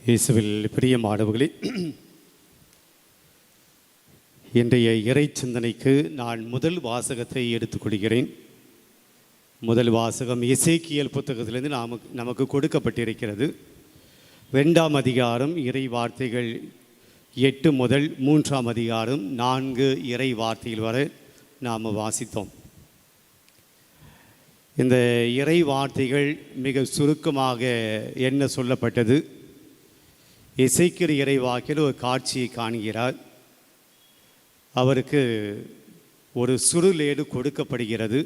இயேசுவில் பிரியமானவர்களே, இன்றைய இறை சிந்தனைக்கு நான் முதல் வாசகத்தை எடுத்துக்கொள்கிறேன். முதல் வாசகம் எசேக்கியேல் புத்தகத்திலிருந்து நமக்கு கொடுக்கப்பட்டிருக்கிறது. 2ஆம் அதிகாரம் இறை வார்த்தைகள் 8 முதல் 3ஆம் அதிகாரம் 4 இறை வார்த்தைகள் வரை நாம் வாசித்தோம். இந்த இறை வார்த்தைகள் மிக சுருக்கமாக என்ன சொல்லப்பட்டது? எசேக்கியேல் இறைவாக்கில் ஒரு காட்சியை காண்கிறார். அவருக்கு ஒரு சுருளேடு கொடுக்கப்படுகிறது.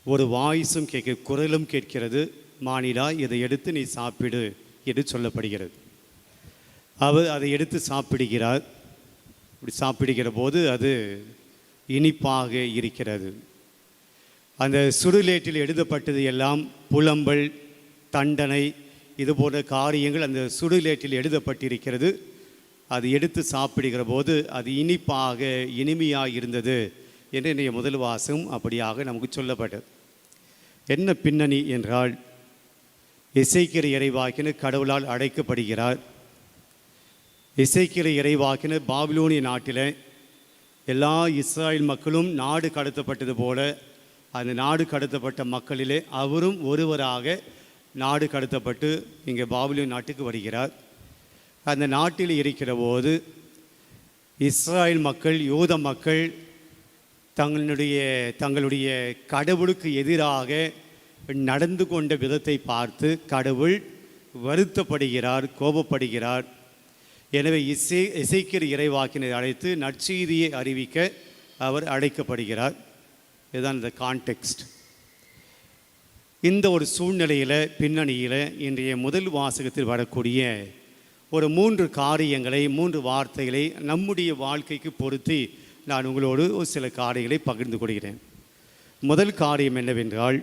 ஒரு வாய்ஸும் குரலும் கேட்கிறது, மானிடா இதை எடுத்து நீ சாப்பிடு என்று சொல்லப்படுகிறது. அவர் அதை எடுத்து சாப்பிடுகிறார். இப்படி சாப்பிடுகிற போது அது இனிப்பாக இருக்கிறது. அந்த சுருளேட்டில் எழுதப்பட்டது எல்லாம் புலம்பல், தண்டனை, இது போன்ற காரியங்கள் அந்த சுடுலேட்டில் எழுதப்பட்டிருக்கிறது. அது எடுத்து சாப்பிடுகிற போது அது இனிப்பாக இனிமையாக இருந்தது என்று இன்றைய முதல் வாசகம் அப்படியாக நமக்கு சொல்லப்பட்டது. என்ன பின்னணி என்றால், எசேக்கியேல் இறைவாக்கினர் கடவுளால் அழைக்கப்படுகிறார். எசேக்கியேல் இறைவாக்கினர் பாபிலோனிய நாட்டில் எல்லா இஸ்ராயல் மக்களும் நாடு கடத்தப்பட்டது போல அந்த நாடு கடத்தப்பட்ட மக்களிலே அவரும் ஒருவராக நாடு கடத்தப்பட்டு இங்கே பாபிலோன் நாட்டுக்கு வருகிறார். அந்த நாட்டில் இருக்கிற போது இஸ்ராயல் மக்கள், யூத மக்கள் தங்களுடைய கடவுளுக்கு எதிராக நடந்து கொண்ட விதத்தை பார்த்து கடவுள் வருத்தப்படுகிறார், கோபப்படுகிறார். எனவே எசேக்கியேல் இறைவாக்கினரை அழைத்து நற்செய்தியை அறிவிக்க அவர் அழைக்கப்படுகிறார். இதுதான் இந்த கான்டெக்ஸ்ட். இந்த ஒரு சூழ்நிலையில், பின்னணியில் இன்றைய முதல் வாசகத்தில் வரக்கூடிய ஒரு 3 காரியங்களை, 3 வார்த்தைகளை நம்முடைய வாழ்க்கைக்கு பொருத்தி நான் உங்களோடு ஒரு சில காரியங்களை பகிர்ந்து கொள்கிறேன். முதல் காரியம் என்னவென்றால்,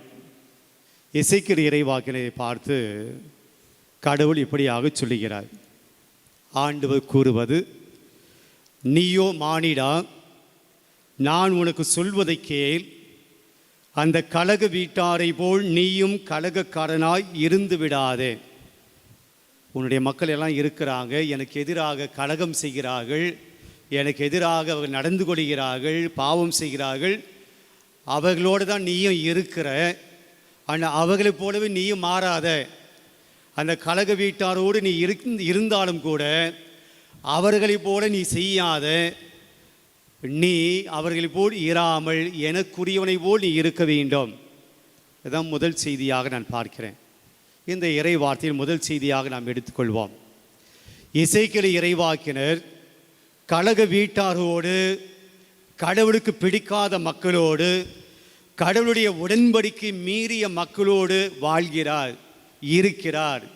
எசேக்கியேல் இறைவாக்கினரை பார்த்து கடவுள் இப்படியாக சொல்லுகிறார். ஆண்டவர் கூறுவது, நீயோ மானிடா, நான் உனக்கு சொல்வதை கேள். அந்த கலக வீட்டாரை போல் நீயும் கலகக்காரனாய் இருந்து விடாதே. உன்னுடைய மக்கள் எல்லாம் இருக்கிறாங்க, எனக்கு எதிராக கலகம் செய்கிறார்கள், எனக்கு எதிராக அவர்கள் நடந்து கொள்கிறார்கள், பாவம் செய்கிறார்கள். அவர்களோடு தான் நீயும் இருக்கிற, ஆனால் அவர்களைப் போலவே நீயும் மாறாத. அந்த கலக வீட்டாரோடு நீ இருந்தாலும் கூட அவர்களைப் போல நீ செய்யாத. நீ அவர்களை போல் இராமல் எனக்குரியவனை போல் நீ இருக்க வேண்டும். இதுதான் முதல் செய்தியாக நான் பார்க்கிறேன். இந்த இறை வார்த்தையில் முதல் செய்தியாக நாம் எடுத்துக்கொள்வோம். எசேக்கியேல் இறைவாக்கினர் கலக வீட்டாரோடு, கடவுளுக்கு பிடிக்காத மக்களோடு, கடவுளுடைய உடன்படிக்கை மீறிய மக்களோடு வாழ்கிறார், இருக்கிறார்.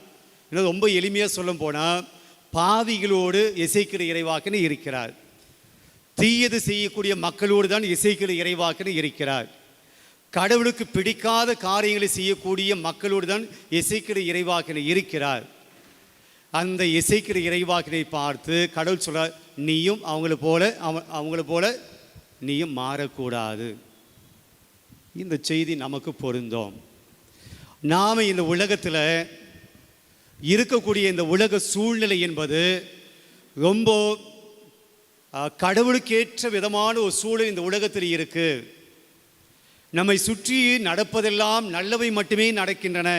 இன்னும் ரொம்ப எளிமையாக சொல்ல போனால், பாவிகளோடு எசேக்கியேல் இறைவாக்கினர் இருக்கிறார். தீயது செய்யக்கூடிய மக்களோடு தான் எசேக்கியேல் இறைவாக்கினர் இருக்கிறார். கடவுளுக்கு பிடிக்காத காரியங்களை செய்யக்கூடிய மக்களோடு தான் எசேக்கியேல் இறைவாக்கினர் இருக்கிறார். அந்த எசேக்கியேல் இறைவாக்கினரை பார்த்து கடவுள் சொல்றார், நீயும் அவங்கள போல நீயும் மாறக்கூடாது. இந்த செய்தி நமக்கு பொருந்தும். நாம் இந்த உலகத்தில் இருக்கக்கூடிய இந்த உலக சூழ்நிலை என்பது ரொம்ப கடவுளுக்கேற்ற விதமான ஒரு சூழல் இந்த உலகத்தில் இருக்கு. நம்மை சுற்றி நடப்பதெல்லாம் நல்லவை மட்டுமே நடக்கின்றன.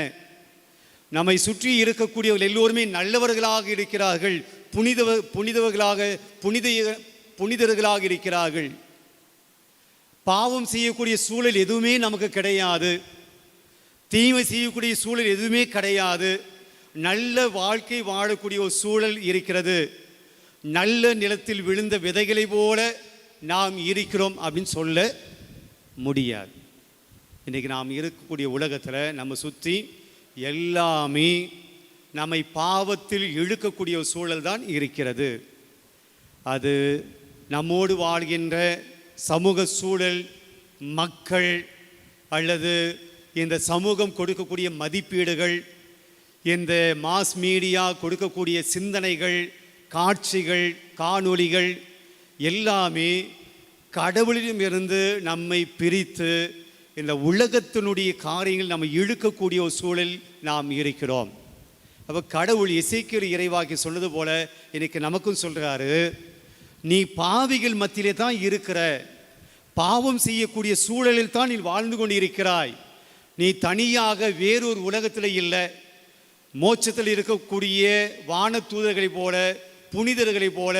நம்மை சுற்றி இருக்கக்கூடியவர்கள் எல்லோருமே நல்லவர்களாக இருக்கிறார்கள், புனிதர்களாக இருக்கிறார்கள். பாவம் செய்யக்கூடிய சூழல் எதுவுமே நமக்கு கிடையாது. தீமை செய்யக்கூடிய சூழல் எதுவுமே கிடையாது. நல்ல வாழ்க்கை வாழக்கூடிய ஒரு சூழல் இருக்கிறது. நல்ல நிலத்தில் விழுந்த விதைகளை போல நாம் இருக்கிறோம் அப்படின்னு சொல்ல முடியாது. இன்றைக்கி நாம் இருக்கக்கூடிய உலகத்தில் நம்ம சுற்றி எல்லாமே நம்மை பாவத்தில் இழுக்கக்கூடிய ஒரு சூழல் தான் இருக்கிறது. அது நம்மோடு வாழ்கின்ற சமூக சூழல், மக்கள், அல்லது இந்த சமூகம் கொடுக்கக்கூடிய மதிப்பீடுகள், இந்த மாஸ் மீடியா கொடுக்கக்கூடிய சிந்தனைகள், காட்சிகள், காணொளிகள் எல்லாமே கடவுளிடம் இருந்து நம்மை பிரித்து இந்த உலகத்தினுடைய காரியங்கள் நம்ம இழுக்கக்கூடிய ஒரு சூழல் நாம் இருக்கிறோம். அப்போ கடவுள் எசேக்கியேல் இறைவாக்கி சொன்னது போல இன்னைக்கு நமக்கும் சொல்கிறாரு, நீ பாவிகள் மத்தியிலே தான் இருக்கிற, பாவம் செய்யக்கூடிய சூழலில் தான் நீ வாழ்ந்து கொண்டு இருக்கிறாய். நீ தனியாக வேறொரு உலகத்தில் இல்லை. மோட்சத்தில் இருக்கக்கூடிய வான தூதர்களைப் போல, புனிதர்களைப் போல,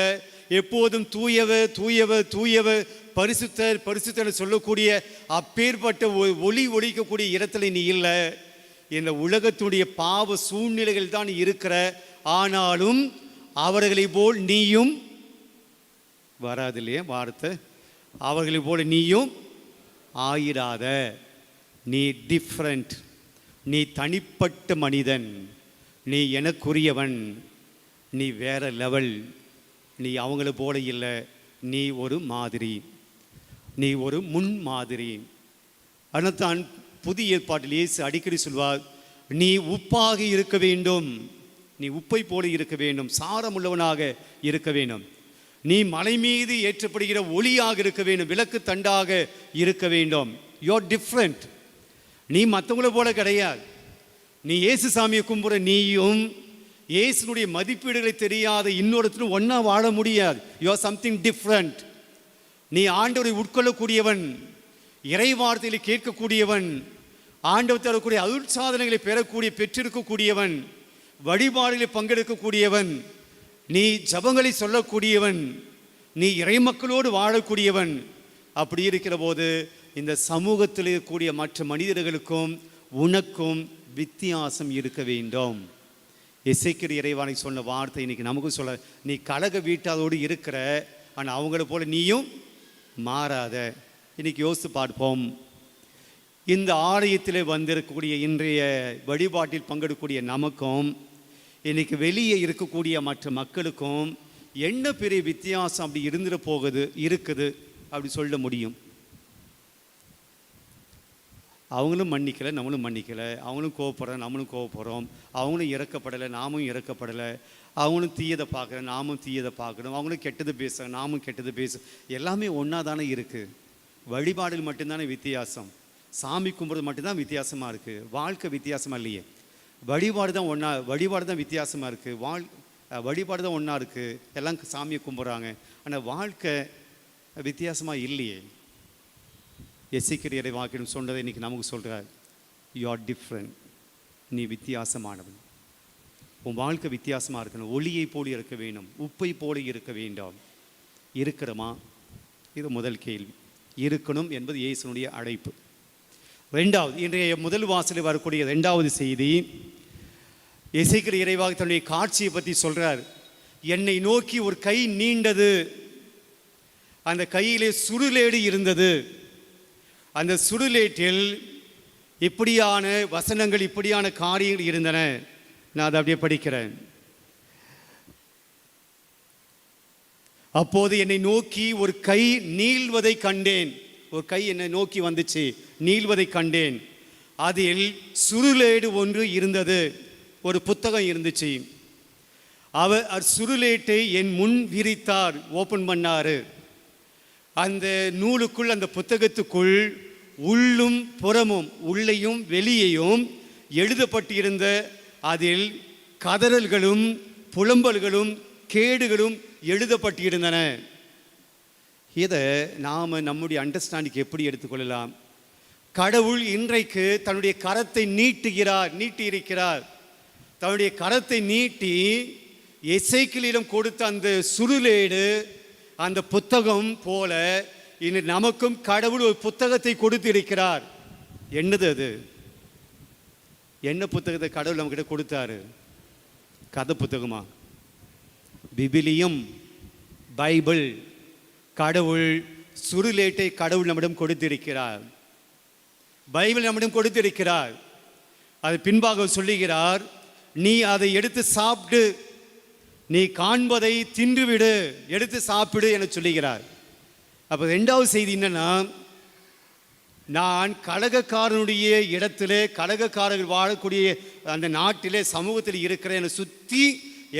எப்போதும் தூயவர் தூயவர் தூயவர் பரிசுத்தர் பரிசுத்தர் சொல்லக்கூடிய அப்பேற்பட்ட ஒளி ஒலிக்கக்கூடிய இடத்துல நீ இல்லை. இந்த உலகத்துடைய பாவ சூழ்நிலைகள் தான் இருக்கிற. ஆனாலும் அவர்களை போல் நீயும் வராது இல்லையா வார்த்தை, அவர்களை போல நீயும் ஆயிராத. நீ டிஃப்ரெண்ட், நீ தனிப்பட்ட மனிதன், நீ எனக்குரியவன், நீ வேற லெவல், நீ அவங்கள போல இல்லை, நீ ஒரு மாதிரி, நீ ஒரு முன் மாதிரி. அதனால்தான் புதிய ஏற்பாட்டில் இயேசு அடிக்கடி சொல்வார், நீ உப்பாக இருக்க வேண்டும், நீ உப்பை போல இருக்க வேண்டும், சாரமுள்ளவனாக இருக்க வேண்டும், நீ மலை மீது ஏற்றப்படுகிற ஒளியாக இருக்க வேண்டும், விளக்கு தண்டாக இருக்க வேண்டும். You are different. நீ மற்றவங்கள போல கிடையாது. நீ இயேசு சாமியை கும்பிட்ற நீயும் இயேசுனுடைய மதிப்பீடுகளை தெரியாத இன்னொருத்தரும் ஒன்றா வாழ முடியாது. You or something different. நீ ஆண்டவரை உட்கொள்ளக்கூடியவன், இறை வார்த்தைகளை கேட்கக்கூடியவன், ஆண்டவர் தரக்கூடிய அருள் சாதனைகளை பெற்றிருக்கக்கூடியவன், வழிபாடுகளை பங்கெடுக்கக்கூடியவன், நீ ஜபங்களை சொல்லக்கூடியவன், நீ இறை மக்களோடு வாழக்கூடியவன். அப்படி இருக்கிற போது இந்த சமூகத்தில் இருக்கக்கூடிய மற்ற மனிதர்களுக்கும் உனக்கும் வித்தியாசம் இருக்க வேண்டும். எசேக்கியேல் இறைவானை சொன்ன வார்த்தை இன்னைக்கு நமக்கும் சொல்ல, நீ கலக வீட்டாரோடு இருக்கிற, ஆனால் அவங்கள போல நீயும் மாறாத. இன்னைக்கு யோசித்து பார்ப்போம். இந்த ஆலயத்தில் வந்திருக்கக்கூடிய இன்றைய வழிபாட்டில் பங்கெடுக்கக்கூடிய நமக்கும் இன்னைக்கு வெளியே இருக்கக்கூடிய மற்ற மக்களுக்கும் என்ன பெரிய வித்தியாசம் அப்படி இருக்குது அப்படி சொல்ல முடியும்? அவங்களும் மன்னிக்கலை, நம்மளும் மன்னிக்கலை. அவங்களும் கோவப்படுற, நம்மளும் கோவப்படுறோம். அவங்களும் இறக்கப்படலை, நாமும் இறக்கப்படலை. அவங்களும் தீயதை பார்க்குற, நாமும் தீயதை பார்க்கணும். அவங்களும் கெட்டது பேசுகிறேன், நாமும் கெட்டது எல்லாமே ஒன்றா தானே இருக்குது. வழிபாடுகள் மட்டும்தானே வித்தியாசம். சாமி கும்பிட்றது மட்டும்தான் வித்தியாசமாக இருக்குது. வாழ்க்கை வித்தியாசமாக இல்லையே. வழிபாடு தான் வித்தியாசமாக இருக்குது. வழிபாடு தான் ஒன்றா இருக்குது. எல்லாம் சாமியை கும்பிட்றாங்க, ஆனால் வாழ்க்கை வித்தியாசமாக இல்லையே. எசேக்கியேல் இறைவாக்கினர் சொன்னதை இன்றைக்கி நமக்கு சொல்கிறார், யூ ஆர் டிஃப்ரெண்ட். நீ வித்தியாசமானவன். உன் வாழ்க்கை வித்தியாசமாக இருக்கணும். ஒளியை போல இருக்க வேண்டும், உப்பை போல இருக்க வேண்டாம். இருக்கிறோமா? இது முதல் கேள்வி. இருக்கணும் என்பது இயேசுனுடைய அழைப்பு. ரெண்டாவது, இன்றைய முதல் வாசலில் வரக்கூடிய ரெண்டாவது செய்தி, எசேக்கியேல் இறைவாக தன்னுடைய காட்சியை பற்றி சொல்கிறார். என்னை நோக்கி ஒரு கை நீண்டது, அந்த கையிலே சுருளேடு இருந்தது. அந்த சுருளேட்டில் இப்படியான வசனங்கள், இப்படியான காரியங்கள் இருந்தன. நான் அதை அப்படியே படிக்கிறேன். அப்போது என்னை நோக்கி ஒரு கை நீள்வதை கண்டேன். ஒரு கை என்னை நோக்கி வந்துச்சு, நீள்வதை கண்டேன். அதில் சுருளேடு ஒன்று இருந்தது, ஒரு புத்தகம் இருந்துச்சு. அவர் சுருளேட்டை என் முன் விரித்தார், ஓப்பன் பண்ணாரு. அந்த நூலுக்குள், அந்த புத்தகத்துக்குள் உள்ளும் புறமும், உள்ளேயும் வெளியேயும் எழுதப்பட்டிருந்த அதில் கதறல்களும் புலம்பல்களும் கேடுகளும் எழுதப்பட்டிருந்தன. இதை நாம் நம்முடைய அண்டர்ஸ்டாண்டிங் எப்படி எடுத்துக்கொள்ளலாம்? கடவுள் இன்றைக்கு தன்னுடைய கரத்தை நீட்டியிருக்கிறார். தன்னுடைய கரத்தை நீட்டி எசேக்கியேலிடம் கொடுத்த அந்த சுருளேடு, அந்த புத்தகம் போல இன்று நமக்கும் கடவுள் ஒரு புத்தகத்தை கொடுத்திருக்கிறார். என்னது அது? என்ன புத்தகத்தை கடவுள் நம்மகிட்ட கொடுத்தாரு? கதை புத்தகமா? விபிலியம், பைபிள். கடவுள் சுருளேட்டை கடவுள் நம்மிடம் கொடுத்திருக்கிறார். பைபிள் நம்மிடம் கொடுத்திருக்கிறார். அது பின்பாக சொல்லுகிறார், நீ அதை எடுத்து சாப்பிடு, நீ காண்பதை தின்றுவிடு, எடுத்து சாப்பிடு என சொல்லுகிறார். அப்போ ரெண்டாவது செய்தி என்னன்னா, நான் கலகக்காரனுடைய இடத்திலே, கலகக்காரர்கள் வாழக்கூடிய அந்த நாட்டிலே, சமூகத்தில் இருக்கிற என்னை சுற்றி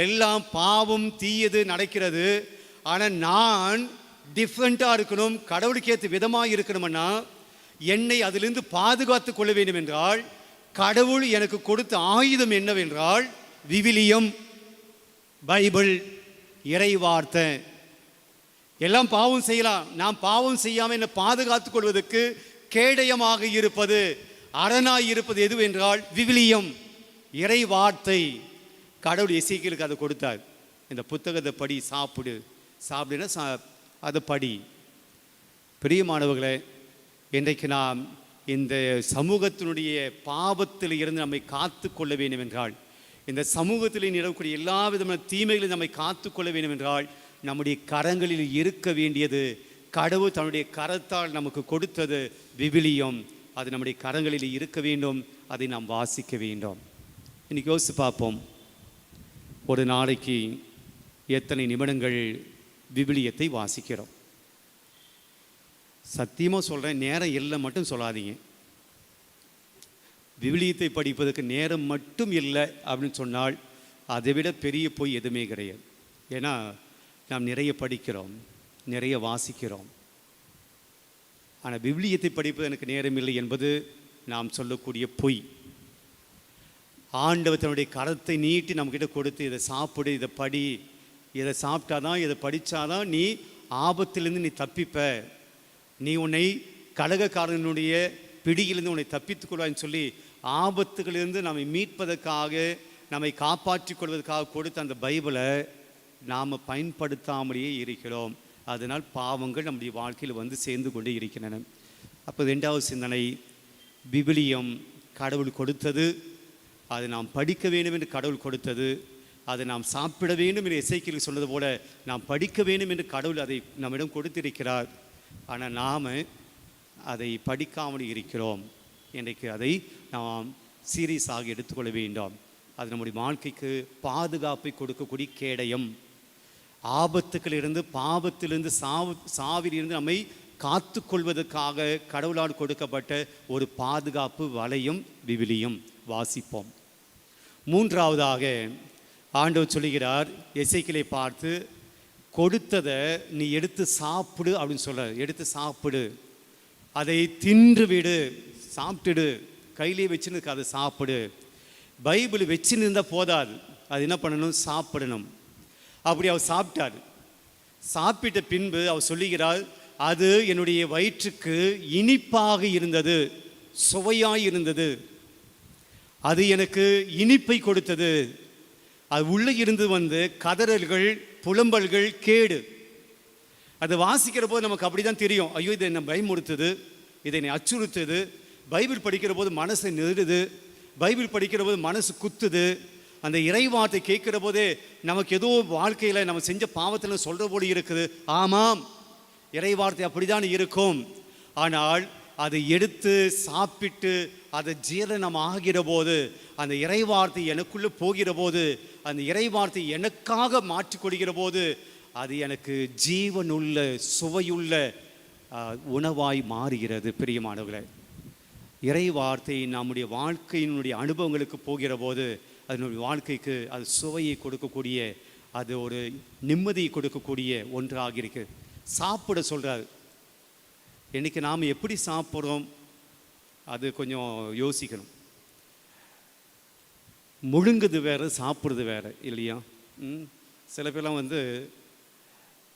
எல்லாம் பாவம் தீயது நடக்கிறது. ஆனால் நான் டிஃப்ரெண்ட்டாக இருக்கணும், கடவுளுக்கு ஏற்ற விதமாக இருக்கணும்னா என்னை அதிலிருந்து பாதுகாத்து கொள்ள வேண்டும் என்றால், கடவுள் எனக்கு கொடுத்த ஆயுதம் என்னவென்றால் விவிலியம், பைபிள், இறை வார்த்தை. எல்லாம் பாவம் செய்யலாம். நாம் பாவம் செய்யாமல் என்னை பாதுகாத்துக் கொள்வதற்கு கேடயமாக இருப்பது, அரணாய் இருப்பது எதுவென்றால் விவிலியம், இறை வார்த்தை. கடவுள் எசேக்கியேலுக்கு அதை கொடுத்தார். இந்த புத்தகத்தை படி, சாப்பிடுன்னா அதை படி. பிரியமானவர்களே, இன்றைக்கு நாம் இந்த சமூகத்தினுடைய பாவத்தில் இருந்து நம்மை காத்து கொள்ள வேண்டும் என்றால், இந்த சமூகத்தில் நிலவக்கூடிய எல்லா விதமான தீமைகளையும் நம்மை காத்து கொள்ள வேண்டும் என்றால், நம்முடைய கரங்களில் இருக்க வேண்டியது, கடவுள் தன்னுடைய கரத்தால் நமக்கு கொடுத்தது விவிலியம். அது நம்முடைய கரங்களில் இருக்க வேண்டும். அதை நாம் வாசிக்க வேண்டும். இன்னைக்கு யோசித்து பார்ப்போம், ஒரு நாளைக்கு எத்தனை நிமிடங்கள் விவிலியத்தை வாசிக்கிறோம்? சத்தியமாக சொல்கிறேன், நேரம் இல்லை மட்டும் சொல்லாதீங்க. விவிலியத்தை படிப்பதற்கு நேரம் மட்டும் இல்லை அப்படின்னு சொன்னால் அதை விட பெரிய பொய் எதுவுமே கிடையாது. ஏன்னா நாம் நிறைய படிக்கிறோம், நிறைய வாசிக்கிறோம். ஆனால் விவிலியத்தை படிப்பது எனக்கு நேரம் இல்லை என்பது நாம் சொல்லக்கூடிய பொய். ஆண்டவர் தன்னுடைய கரத்தை நீட்டி நம்மக்கிட்ட கொடுத்து, இதை சாப்பிடு, இதை படி, இதை சாப்பிட்டாதான், இதை படித்தாதான் நீ ஆபத்திலிருந்து நீ தப்பிப்ப, நீ உன்னை கலகக்காரனுடைய பிடியிலிருந்து உன்னை தப்பித்துக் கொள்வான்னு சொல்லி ஆபத்துகளிலிருந்து நம்மை மீட்பதற்காக, நம்மை காப்பாற்றிக் கொள்வதற்காக கொடுத்த அந்த பைபிளை நாம் பயன்படுத்தாமலேயே இருக்கிறோம். அதனால் பாவங்கள் நம்முடைய வாழ்க்கையில் வந்து சேர்ந்து கொண்டே இருக்கின்றன. அப்போ 2வது சிந்தனை, விவிலியம் கடவுள் கொடுத்தது, அதை நாம் படிக்க வேண்டும் என்று கடவுள் கொடுத்தது. அதை நாம் சாப்பிட வேண்டும் என்று எசேக்கியேல் சொன்னது போல நாம் படிக்க வேண்டும் என்று கடவுள் அதை நம்மிடம் கொடுத்திருக்கிறார். ஆனால் நாம் அதை படிக்காமல் இருக்கிறோம். இன்றைக்கு அதை நாம் சீரியஸாக எடுத்துக்கொள்ள வேண்டும். அது நம்முடைய வாழ்க்கைக்கு பாதுகாப்பை கொடுக்கக்கூடிய கேடயம். ஆபத்துக்களிலிருந்து, பாவத்திலிருந்து, சாவிலிருந்து நம்மை காத்து கொள்வதற்காக கடவுளால் கொடுக்கப்பட்ட ஒரு பாதுகாப்பு வளையம் விவிலியம். வாசிப்போம். 3வதாக ஆண்டவர் சொல்லுகிறார், எசேக்கியேலை பார்த்து, கொடுத்ததை நீ எடுத்து சாப்பிடு அப்படின்னு சொல்ல. எடுத்து சாப்பிடு, அதை தின்று விடு, சாப்பிட்டுடு, கையிலே வச்சுன்னு அதை சாப்பிடு. பைபிள் வச்சுன்னு இருந்தால் போதாது, அது என்ன பண்ணணும்? சாப்பிடணும். அப்படி அவர் சாப்பிட்டார். சாப்பிட்ட பின்பு அவர் சொல்லுகிறார், அது என்னுடைய வயிற்றுக்கு இனிப்பாக இருந்தது, சுவையாய் இருந்தது, அது எனக்கு இனிப்பை கொடுத்தது. அது உள்ளே இருந்து வந்து கதறல்கள், புலம்பல்கள், கேடு. அது வாசிக்கிற போது நமக்கு அப்படி தான் தெரியும், ஐயோ இதை என்னை பயமுறுத்துது, இதை என்னை அச்சுறுத்துது. பைபிள் படிக்கிற போது மனசை நெருடுது, பைபிள் படிக்கிற போது மனசு குத்துது. அந்த இறைவார்த்தை கேட்கிற போதே நமக்கு ஏதோ வாழ்க்கையில் நம்ம செஞ்ச பாவத்தில் சொல்கிற போது இருக்குது. ஆமாம், இறைவார்த்தை அப்படிதான் இருக்கும். ஆனால் அதை எடுத்து சாப்பிட்டு அதை ஜீரணம் ஆகிற போது, அந்த இறைவார்த்தை எனக்குள்ளே போகிற போது, அந்த இறைவார்த்தை எனக்காக மாற்றிக்கொள்கிற போது, அது எனக்கு ஜீவனுள்ள, சுவையுள்ள உணவாய் மாறுகிறது. பிரியமானவர்களே, இறைவார்த்தை நம்முடைய வாழ்க்கையினுடைய அனுபவங்களுக்கு போகிற போது அதனுடைய வாழ்க்கைக்கு அது சுவையை கொடுக்கக்கூடிய, அது ஒரு நிம்மதியை கொடுக்கக்கூடிய ஒன்றாக இருக்கு. சாப்பிட சொல்கிறார். இன்றைக்கி நாம் எப்படி சாப்பிட்றோம் அது கொஞ்சம் யோசிக்கணும். முழுங்குது வேறு, சாப்பிட்றது வேறு இல்லையா? சில பேர்லாம் வந்து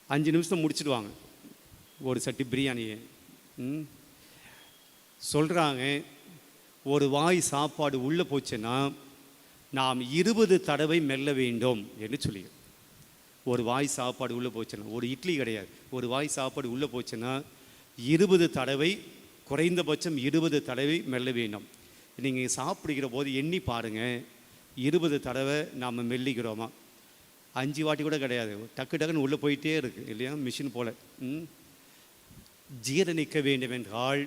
5 நிமிஷம் முடிச்சிடுவாங்க ஒரு சட்டி பிரியாணியை. சொல்கிறாங்க, ஒரு வாய் சாப்பாடு உள்ளே போச்சுன்னா நாம் 20 தடவை மெல்ல வேண்டும் என்று சொல்லி. ஒரு வாய் சாப்பாடு உள்ளே போச்சுன்னா, ஒரு இட்லி கிடையாது, ஒரு வாய் சாப்பாடு உள்ளே போச்சுன்னா 20 தடவை, குறைந்தபட்சம் 20 தடவை மெல்ல வேண்டும். நீங்கள் சாப்பிடுகிற போது எண்ணி பாருங்கள், 20 தடவை நாம் மெல்லிக்கிறோமா? 5 வாட்டி கூட கிடையாது, டக்கு டக்குன்னு உள்ளே போயிட்டே இருக்குது இல்லையா, மிஷின் போல். ஜீரணிக்க வேண்டும் என்றால்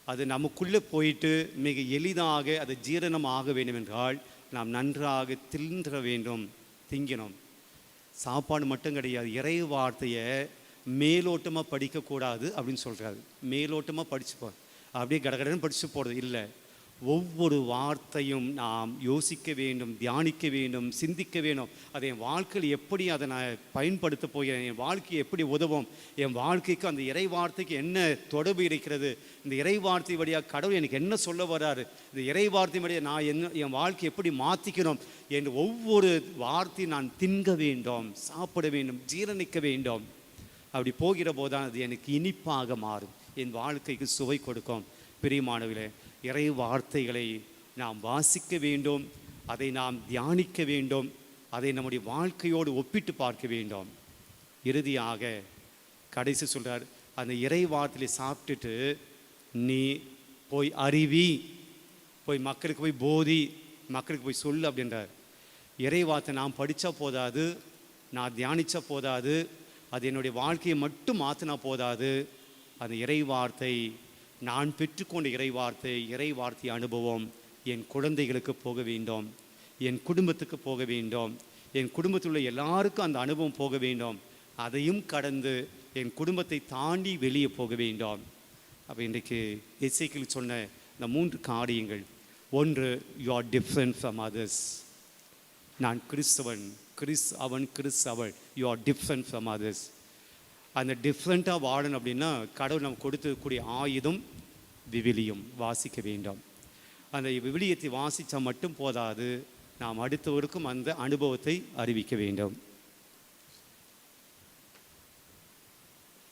அது நமக்குள்ளே போயிட்டு மிக எளிதாக அது ஜீரணம் ஆக வேண்டும் என்றால் நாம் நன்றாக தின்ற வேண்டும், திங்கணும். சாப்பாடு மட்டும் கிடையாது, இறை வார்த்தையை மேலோட்டமாக படிக்கக்கூடாது அப்படின்னு சொல்கிறாரு. மேலோட்டமாக படிச்சுப்போம், அப்படியே கடகடன்னு படித்து போடுறது இல்லை. ஒவ்வொரு வார்த்தையும் நாம் யோசிக்க வேண்டும், தியானிக்க வேண்டும், சிந்திக்க வேண்டும். அதை என் வாழ்க்கையில் எப்படி அதை நான் பயன்படுத்த போகிறேன், என் வாழ்க்கையை எப்படி உதவும், என் வாழ்க்கைக்கு அந்த இறை வார்த்தைக்கு என்ன தொடர்பு இருக்கிறது, இந்த இறை வார்த்தை வழியாக கடவுள் எனக்கு என்ன சொல்ல வர்றாரு, இந்த இறை வார்த்தை வழியாக நான் என் வாழ்க்கையை எப்படி மாற்றிக்கணும் என்று ஒவ்வொரு வார்த்தையும் நான் தின்க வேண்டும், சாப்பிட வேண்டும், ஜீரணிக்க வேண்டும். அப்படி போகிற போதுதான் அது எனக்கு இனிப்பாக மாறும், என் வாழ்க்கைக்கு சுவை கொடுக்கும். பிரியமானவர்களே, இறை வார்த்தைகளை நாம் வாசிக்க வேண்டும், அதை நாம் தியானிக்க வேண்டும், அதை நம்முடைய வாழ்க்கையோடு ஒப்பிட்டு பார்க்க வேண்டும். இறுதியாக கடைசி சொல்கிறார், அந்த இறை வார்த்தையை சாப்பிட்டுட்டு நீ போய் அறிவி, போய் மக்களுக்கு போய் போதி, மக்களுக்கு போய் சொல்லு அப்படின்றார். இறை வார்த்தை நான் படித்தா போதாது, நான் தியானித்தா போதாது, அது என்னுடைய வாழ்க்கையை மட்டும் மாற்றினா போதாது. அந்த இறை வார்த்தை, நான் பெற்றுக்கொண்ட இறை வார்த்தை அனுபவம் என் குழந்தைகளுக்கு போக வேண்டும், என் குடும்பத்துக்கு போக வேண்டும், என் குடும்பத்தில் உள்ள எல்லாருக்கும் அந்த அனுபவம் போக வேண்டும். அதையும் கடந்து என் குடும்பத்தை தாண்டி வெளியே போக வேண்டும். அப்போ இன்றைக்கு எசேக்கியேல் சொன்ன இந்த 3 காரியங்கள். ஒன்று, you are different from others. நான் கிறிஸ்தவன், அவள், you are different from others. அந்த டிஃப்ரெண்ட்டாக வாழணும் அப்படின்னா கடவுள் நம்ம கொடுக்கக்கூடிய ஆயுதம் விவிலியம் வாசிக்க வேண்டும். அந்த விவிலியத்தை வாசித்தா மட்டும் போதாது, நாம் அடுத்தவருக்கும் அந்த அனுபவத்தை அறிவிக்க வேண்டும்.